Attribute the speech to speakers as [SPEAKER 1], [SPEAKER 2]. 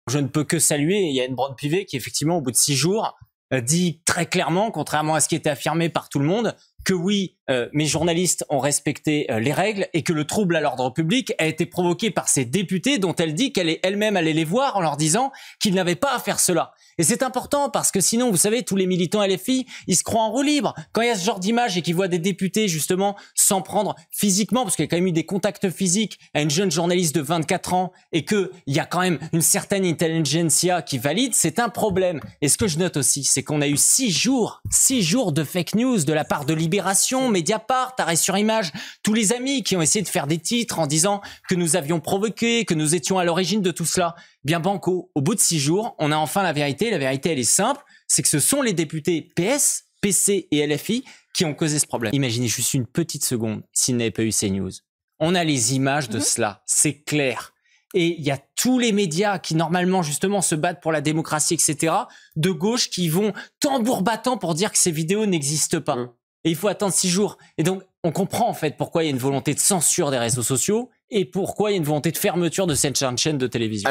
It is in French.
[SPEAKER 1] Je ne peux que saluer Yael Braun-Pivet qui, effectivement, au bout de 6 jours, dit très clairement, contrairement à ce qui était affirmé par tout le monde, que oui, mes journalistes ont respecté les règles et que le trouble à l'ordre public a été provoqué par ces députés dont elle dit qu'elle est elle-même allée les voir en leur disant qu'ils n'avaient pas à faire cela. Et c'est important parce que sinon, vous savez, tous les militants LFI, ils se croient en roue libre. Quand il y a ce genre d'image et qu'ils voient des députés, justement, s'en prendre physiquement, parce qu'il y a quand même eu des contacts physiques à une jeune journaliste de 24 ans et qu'il y a quand même une certaine intelligentsia qui valide, c'est un problème. Et ce que je note aussi, c'est qu'on a eu 6 jours de fake news de la part de Libération, Mediapart, Arrêt sur Image, tous les amis qui ont essayé de faire des titres en disant que nous avions provoqué, que nous étions à l'origine de tout cela. Bien banco, au bout de 6 jours, on a enfin la vérité. La vérité, elle est simple, c'est que ce sont les députés PS, PC et LFI qui ont causé ce problème. Imaginez juste une petite seconde s'il n'avait pas eu ces news. On a les images de cela, c'est clair. Et il y a tous les médias qui, normalement, justement, se battent pour la démocratie, etc., de gauche, qui vont tambour battant pour dire que ces vidéos n'existent pas. Et il faut attendre 6 jours. Et donc, on comprend, en fait, pourquoi il y a une volonté de censure des réseaux sociaux et pourquoi il y a une volonté de fermeture de cette chaîne de télévision.